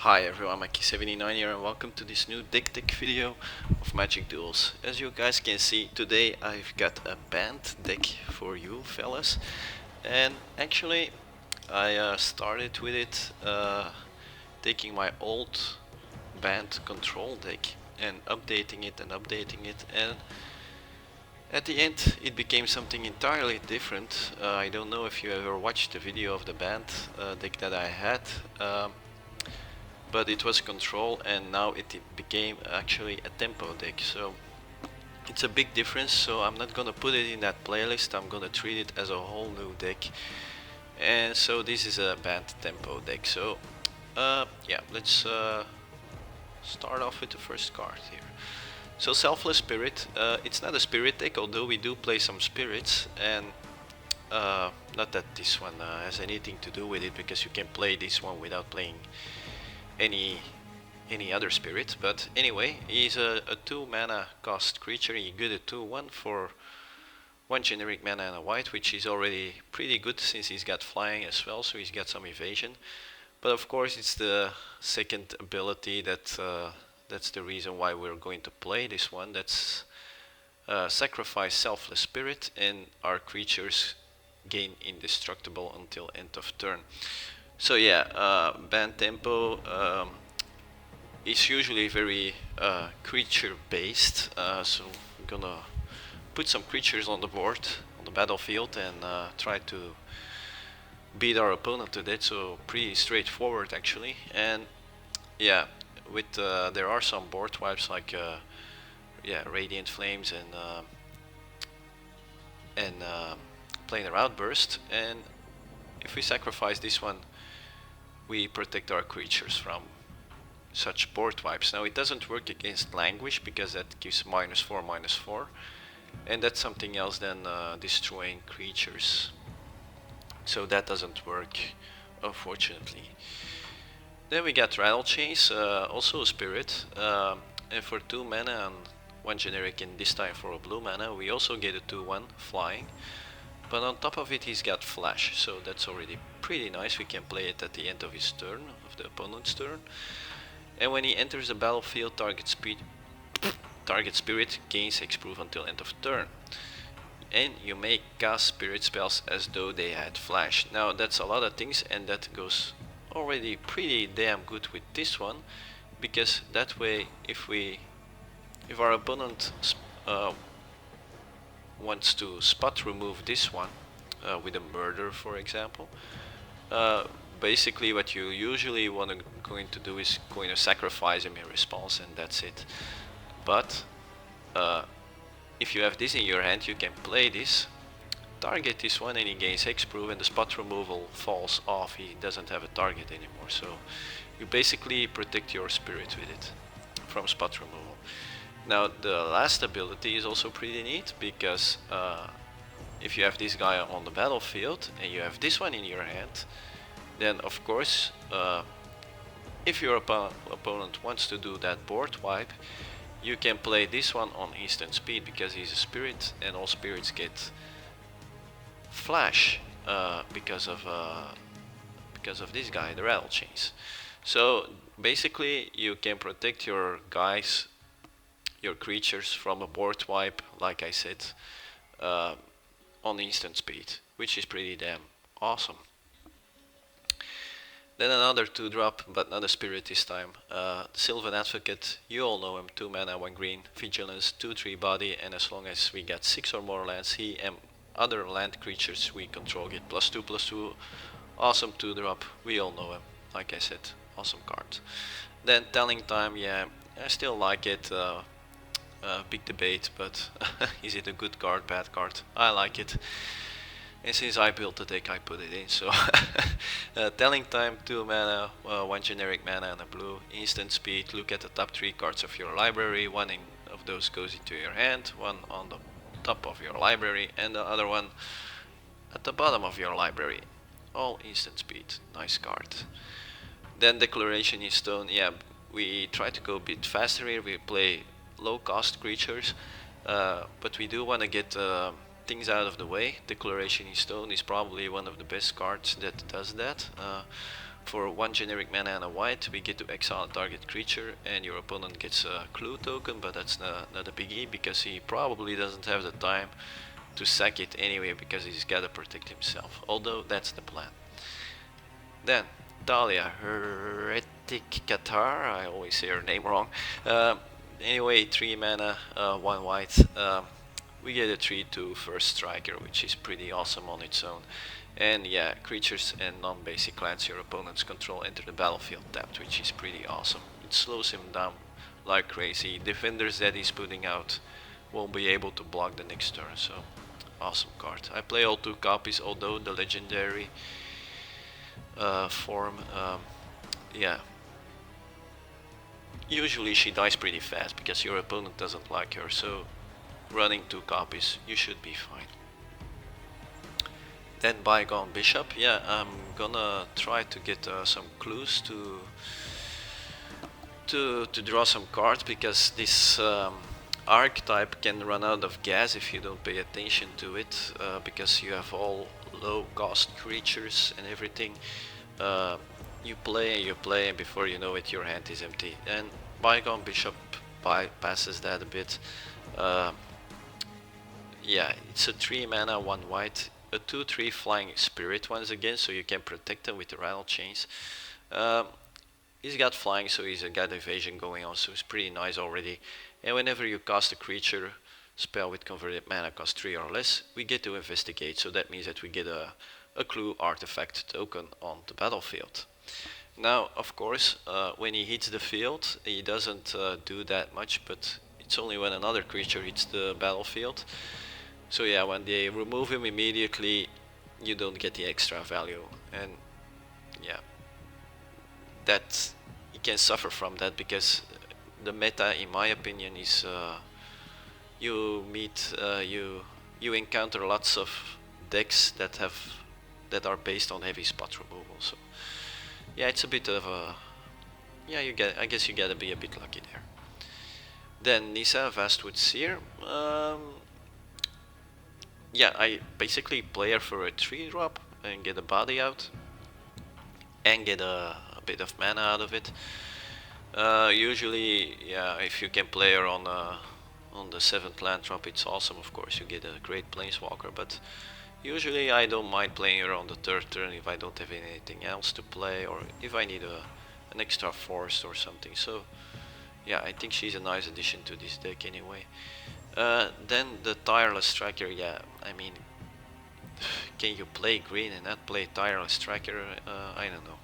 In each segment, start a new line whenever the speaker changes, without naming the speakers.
Hi everyone, Mikey79 here and welcome to this new deck video of Magic Duels. As you guys can see, today I've got a Bant deck for you fellas. And actually I started with it taking my old Bant control deck and updating it and at the end it became something entirely different. I don't know if you ever watched the video of the Bant deck that I had. But it was control and now it became actually a tempo deck, so it's a big difference. So I'm not gonna put it in that playlist, I'm gonna treat it as a whole new deck. And so this is a Bant tempo deck. So yeah, let's start off with the first card here. So Selfless Spirit, it's not a spirit deck, although we do play some spirits, and not that this one has anything to do with it, because you can play this one without playing any other spirit. But anyway, he's a 2 mana cost creature. He good at 2/1 for 1 generic mana and a white, which is already pretty good since he's got flying as well, so he's got some evasion. But of course it's the second ability that that's the reason why we're going to play this one. That's sacrifice Selfless Spirit and our creatures gain indestructible until end of turn. So yeah, Bant tempo is usually very creature based, so I'm gonna put some creatures on the board, on the battlefield, and try to beat our opponent to that. So pretty straightforward actually. And yeah, with there are some board wipes like yeah, Radiant Flames and Planar Outburst, and if we sacrifice this one, we protect our creatures from such board wipes. Now it doesn't work against Languish because that gives -4/-4, and that's something else than destroying creatures. So that doesn't work, unfortunately. Then we got Rattlechains, also a spirit, and for 2 mana and 1 generic, and this time for a blue mana, we also get a 2/1 flying. But on top of it he's got flash, so that's already pretty nice. We can play it at the end of his turn, of the opponent's turn. And when he enters the battlefield, target spirit gains hexproof until end of turn. And you may cast spirit spells as though they had flash. Now that's a lot of things, and that goes already pretty damn good with this one, because that way if our opponent wants to spot remove this one with a murder, for example, basically what you usually going to do is going to sacrifice him in response, and that's it. But if you have this in your hand, you can play this, target this one, and he gains hexproof, and the spot removal falls off. He doesn't have a target anymore, so you basically protect your spirit with it from spot removal. Now the last ability is also pretty neat, because if you have this guy on the battlefield and you have this one in your hand, then of course if your opponent wants to do that board wipe, you can play this one on instant speed, because he's a spirit and all spirits get flash because of this guy, the Rattlechains. So basically you can protect your guys, your creatures, from a board wipe, like I said, on instant speed, which is pretty damn awesome. Then another 2-drop, but not a spirit this time. Sylvan Advocate, you all know him, 2 mana, 1 green, vigilance, 2/3 body, and as long as we get 6 or more lands, he and other land creatures we control get +2/+2. Awesome 2-drop, we all know him, like I said, awesome card. Then Telling Time, yeah, I still like it. Big debate, but is it a good card, bad card? I like it, and since I built the deck, I put it in. So Telling Time, 2 mana, 1 generic mana and a blue, instant speed. Look at the top 3 cards of your library. One of those goes into your hand, one on the top of your library, and the other one at the bottom of your library. All instant speed, nice card. Then Declaration in Stone, yeah, we try to go a bit faster here. We play low cost creatures, but we do want to get things out of the way. Declaration in Stone is probably one of the best cards that does that. for 1 generic mana and a white, we get to exile a target creature, and your opponent gets a clue token, but that's not a biggie, because he probably doesn't have the time to sack it anyway, because he's gotta protect himself, although that's the plan. Then, Thalia, Heretic Cathar, I always say her name wrong. Anyway, 3 mana, 1 white. We get a 3/2 first striker, which is pretty awesome on its own. And yeah, creatures and non-basic lands your opponents control enter the battlefield tapped, which is pretty awesome. It slows him down like crazy. Defenders that he's putting out won't be able to block the next turn, so awesome card. I play all 2 copies, although the legendary form, yeah. Usually she dies pretty fast because your opponent doesn't like her, so running 2 copies, you should be fine. Then Bygone Bishop, yeah, I'm gonna try to get some clues to draw some cards, because this archetype can run out of gas if you don't pay attention to it, because you have all low cost creatures and everything. You play, and before you know it, your hand is empty. And Bygone Bishop bypasses that a bit. Yeah, it's a 3 mana, 1 white, a 2/3 flying spirit once again, so you can protect them with the Rattlechains. He's got flying, so he's got evasion going on, so it's pretty nice already. And whenever you cast a creature spell with converted mana cost 3 or less, we get to investigate, so that means that we get a clue artifact token on the battlefield. Now, of course, when he hits the field, he doesn't do that much, but it's only when another creature hits the battlefield. So yeah, when they remove him immediately, you don't get the extra value, and yeah, that you can suffer from that, because the meta, in my opinion, is you encounter lots of decks that are based on heavy spot removal. So yeah, it's a bit of a, yeah, I guess you gotta be a bit lucky there. Then Nissa, Vastwood, Seer. Yeah, I basically play her for a 3-drop and get a body out and get a bit of mana out of it. Usually, yeah, if you can play her on the 7th land drop, it's awesome. Of course, you get a great planeswalker, but usually I don't mind playing her on the 3rd turn if I don't have anything else to play, or if I need an extra force or something. So yeah, I think she's a nice addition to this deck anyway. Then the Tireless Tracker, yeah, I mean, can you play green and not play Tireless Tracker? I don't know.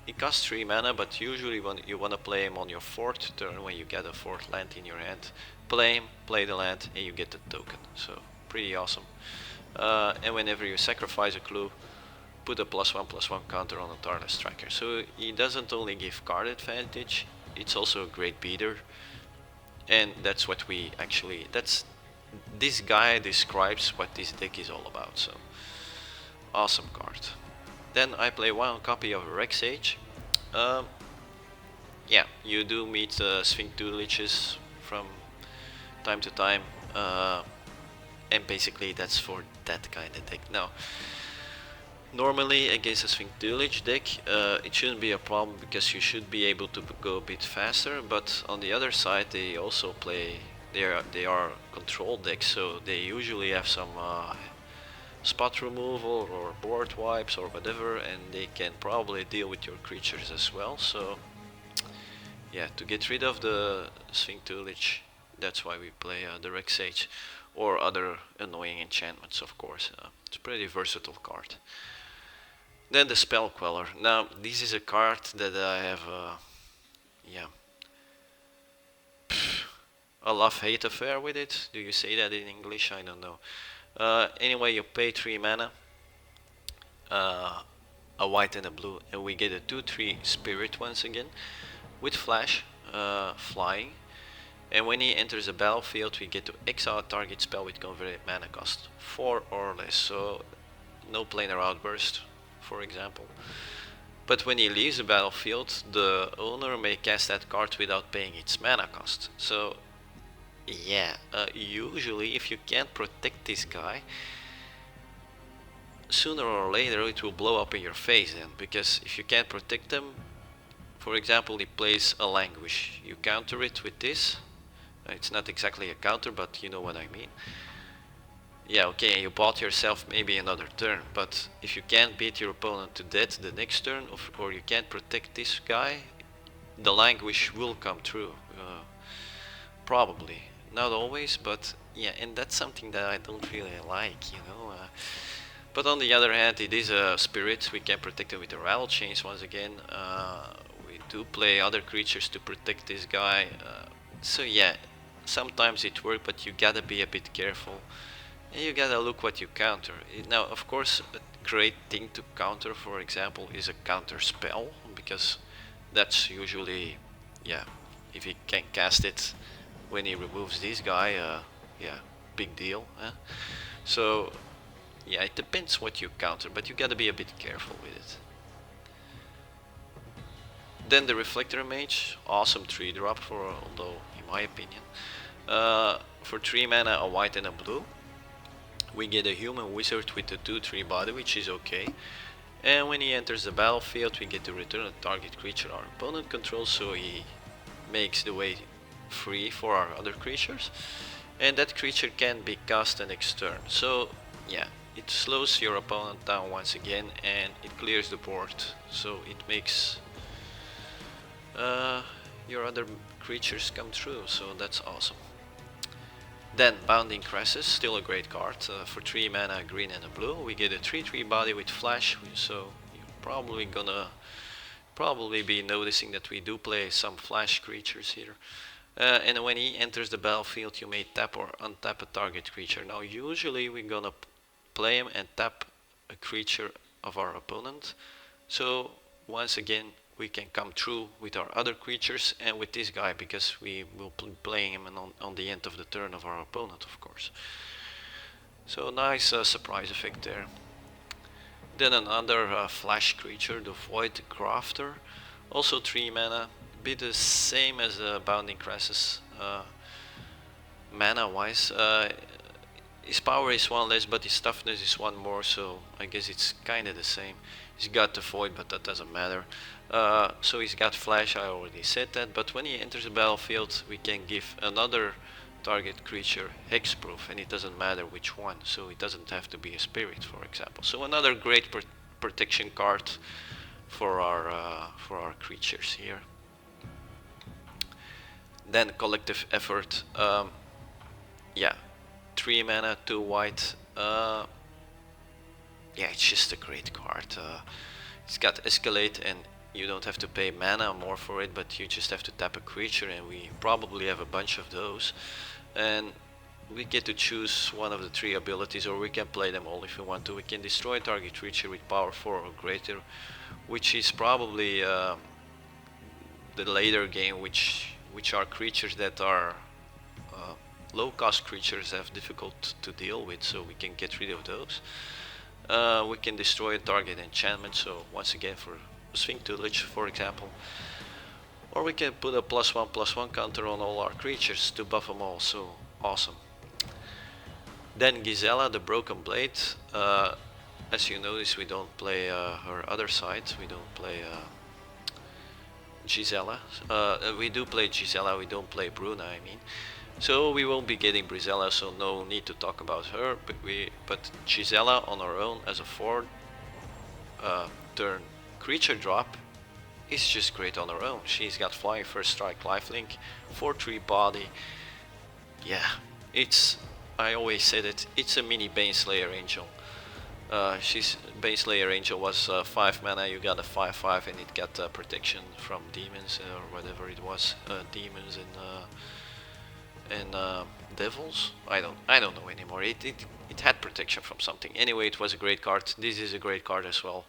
It costs 3 mana, but usually when you want to play him on your 4th turn, when you get a 4th land in your hand, play him, play the land, and you get the token. So pretty awesome. And whenever you sacrifice a clue, put a +1/+1 counter on a Tireless Tracker. So he doesn't only give card advantage, it's also a great beater. And that's what we actually, this guy describes what this deck is all about, so awesome card. Then I play 1 copy of Reclamation Sage. Yeah, you do meet Sphinx Liches from time to time, and basically that's for that kind of deck. Now, normally against a Sphinx Lich deck, it shouldn't be a problem, because you should be able to go a bit faster, but on the other side they also play, they are control decks, so they usually have some spot removal or board wipes or whatever, and they can probably deal with your creatures as well. So yeah, to get rid of the Sphinx Lich, that's why we play the Reclamation Sage, or other annoying enchantments, of course. It's a pretty versatile card. Then the Spell Queller. Now, this is a card that I have, yeah, a love-hate affair with it. Do you say that in English? I don't know. Anyway, you pay 3 mana, a white and a blue, and we get a 2/3 spirit once again, with flash, flying. And when he enters the battlefield, we get to exile a target spell with converted mana cost 4 or less. So, no planar outburst, for example. But when he leaves the battlefield, the owner may cast that card without paying its mana cost. So yeah, usually if you can't protect this guy, sooner or later it will blow up in your face then, because if you can't protect them, for example, he plays a Languish, you counter it with this. It's not exactly a counter, but you know what I mean. Yeah, okay, you bought yourself maybe another turn, but if you can't beat your opponent to death the next turn, or you can't protect this guy, the Languish will come true. Probably. Not always, but yeah, and that's something that I don't really like, you know. But on the other hand, it is a spirit, we can protect it with the Rattlechains once again. We do play other creatures to protect this guy. So yeah, sometimes it works, but you gotta be a bit careful. And you gotta look what you counter. Now, of course, a great thing to counter, for example, is a counter spell, because that's usually, yeah, if he can cast it when he removes this guy, yeah, big deal. So, yeah, it depends what you counter, but you gotta be a bit careful with it. Then the Reflector Mage, awesome 3-drop for, although in my opinion, for 3 mana, a white and a blue. We get a human wizard with a 2/3 body, which is okay. And when he enters the battlefield, we get to return a target creature our opponent controls, so he makes the way free for our other creatures. And that creature can be cast the next turn. So yeah, it slows your opponent down once again, and it clears the board. So it makes your other creatures come through, so that's awesome. Then Bounding Krasis, still a great card. For 3 mana, green and a blue, we get a 3/3 body with flash, so you're probably gonna be noticing that we do play some flash creatures here. And when he enters the battlefield, you may tap or untap a target creature. Now usually we're gonna play him and tap a creature of our opponent. So once again, we can come through with our other creatures and with this guy, because we will play him on the end of the turn of our opponent, of course. So nice surprise effect there. Then another flash creature, the Void Grafter, also 3 mana, be the same as Bounding Krasis mana wise. His power is 1 less, but his toughness is 1 more, so I guess it's kinda the same. He's got the Void, but that doesn't matter. So he's got flash, I already said that, but when he enters the battlefield, we can give another target creature hexproof, and it doesn't matter which one, so it doesn't have to be a spirit, for example. So another great protection card for our creatures here. Then collective effort, yeah, 3 mana, 2 white. Yeah, it's just a great card. It's got escalate, and you don't have to pay mana more for it, but you just have to tap a creature, and we probably have a bunch of those. And we get to choose one of the 3 abilities, or we can play them all if we want to. We can destroy a target creature with power 4 or greater, which is probably the later game, which are creatures that are low cost creatures have difficult to deal with, so we can get rid of those. We can destroy a target enchantment, so once again for Swing Tutelage, for example. Or we can put a +1/+1 counter on all our creatures to buff them all, so awesome. Then Gisela, the Broken Blade. As you notice, we don't play her other side, we don't play Gisela. We do play Gisela, we don't play Bruna, I mean. So we won't be getting Brizella, so no need to talk about her, but Gisela on her own as a 4 turn creature drop is just great on her own. She's got Flying First Strike, Lifelink, 4/3 body. Yeah, I always said it, it's a mini Baneslayer Angel. Baneslayer Angel was 5 mana, you got a 5/5, and it got protection from demons or whatever it was, demons and devils. I don't know anymore. It had protection from something. Anyway, it was a great card. This is a great card as well.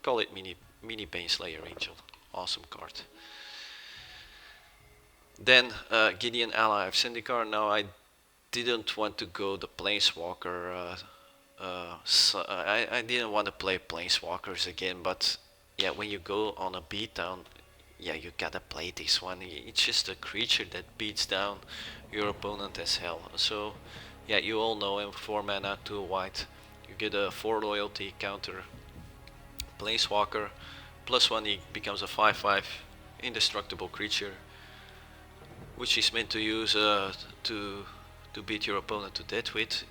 Call it mini Baneslayer Angel. Awesome card. Then Gideon, ally of Zendikar. Now I didn't want to go the Planeswalker. So I didn't want to play Planeswalkers again, but yeah, when you go on a beatdown, yeah, you gotta play this one. It's just a creature that beats down your opponent as hell. So yeah, you all know him, 4 mana, 2 white. you get a 4 loyalty counter planeswalker, +1 he becomes a 5/5 indestructible creature, which is meant to use to beat your opponent to death with.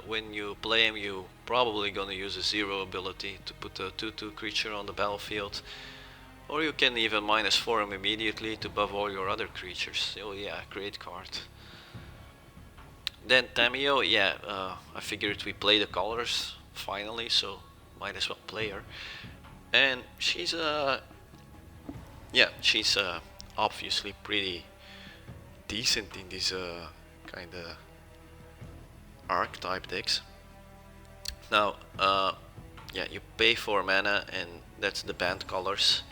When you play him, you probably gonna use a 0 ability to put a 2/2 creature on the battlefield, or you can even -4 him immediately to buff all your other creatures. Oh yeah, great card. Then Tamiyo, yeah, I figured we play the colors finally, so might as well play her. And she's she's obviously pretty decent in these kinda archetype decks. Now, yeah, you pay 4 mana, and that's the Bant colors.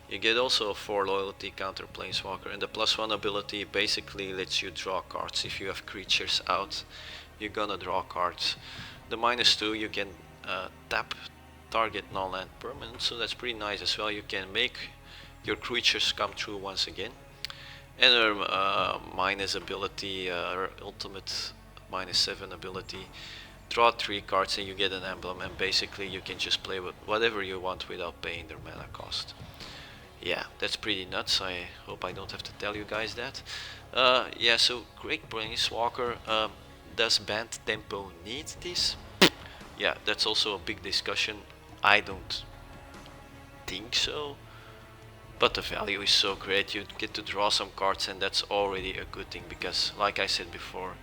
You get also a 4 loyalty counter planeswalker, and the +1 ability basically lets you draw cards. If you have creatures out, you're gonna draw cards. The -2, you can tap target non-land permanent, so that's pretty nice as well. You can make your creatures come true once again. And her minus ability, her ultimate -7 ability, draw 3 cards and you get an emblem, and basically you can just play with whatever you want without paying their mana cost. Yeah, that's pretty nuts. I hope I don't have to tell you guys that. Yeah, so great planeswalker. Does Bant Tempo need this? Yeah, that's also a big discussion. I don't think so, but the value is so great. You get to draw some cards, and that's already a good thing, because like I said before,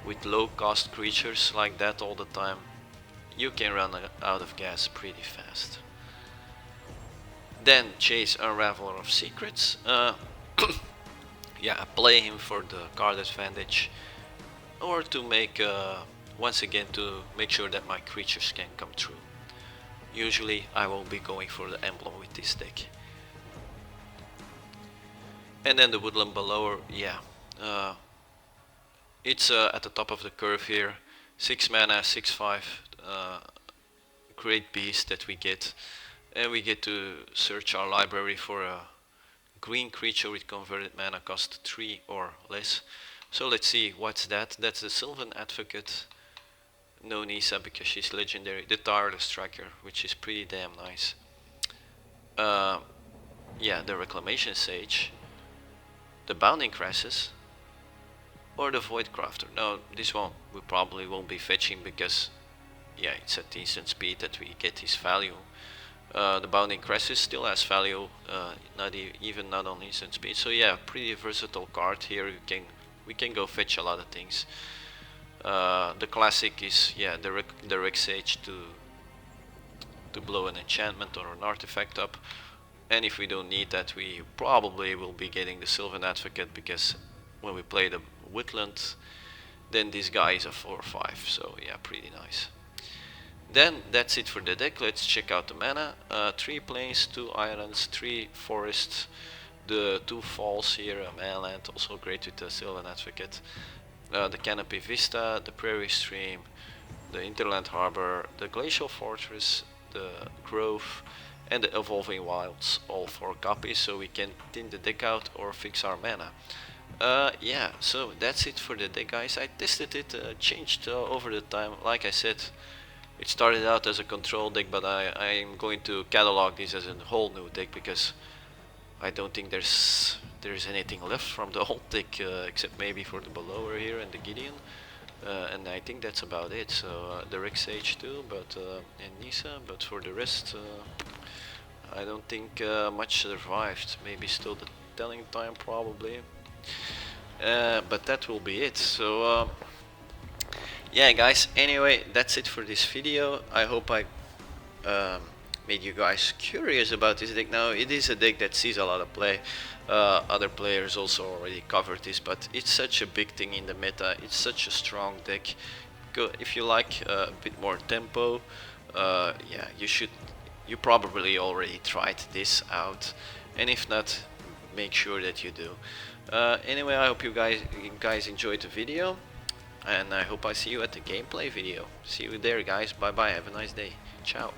with low cost creatures like that all the time, you can run out of gas pretty fast. Then Jace, Unraveler of Secrets. Yeah, I play him for the card advantage, or to make once again to make sure that my creatures can come true. Usually I will be going for the emblem with this deck. And then the Woodland Bellower, yeah, it's at the top of the curve here. 6 mana, 6/5, great beast that we get, and we get to search our library for a green creature with converted mana cost 3 or less. So let's see, what's that? That's the Sylvan Advocate. No Nissa because she's legendary. The Tireless Tracker, which is pretty damn nice. Yeah, the Reclamation Sage, the Bounding Krasis, or the Void Grafter. No, this one we probably won't be fetching because, yeah, it's at instant speed that we get his value. The Bounding Krasis still has value, not on instant speed. So yeah, pretty versatile card here. We can go fetch a lot of things. The classic is, yeah, the Rec Sage to blow an enchantment or an artifact up, and if we don't need that, we probably will be getting the Sylvan Advocate, because when we play the Woodland, then this guy is a 4/5, so yeah, pretty nice. Then that's it for the deck. Let's check out the mana. 3 plains, 2 islands, 3 forests, the 2 falls here, a manland, also great with the Sylvan Advocate, the Canopy Vista, the Prairie stream, the Hinterland Harbor, the Glacial Fortress, the Grove, and the Evolving Wilds, all 4 copies, so we can thin the deck out or fix our mana. Yeah, so that's it for the deck, guys. I tested it, changed over the time. Like I said, it started out as a control deck, but I'm going to catalog this as a whole new deck, because I don't think there's anything left from the old deck, except maybe for the Bellower here and the Gideon, and I think that's about it. So the Rec Sage too, but and Nissa, but for the rest, I don't think much survived. Maybe still the telling time probably, but that will be it. So yeah, guys. Anyway, that's it for this video. I hope I made you guys curious about this deck. Now, it is a deck that sees a lot of play. Other players also already covered this, but it's such a big thing in the meta. It's such a strong deck. If you like a bit more tempo, yeah, you probably already tried this out, and if not, make sure that you do. Anyway, I hope you guys enjoyed the video, and I hope I see you at the gameplay video. See you there, guys. Bye bye, have a nice day. Ciao.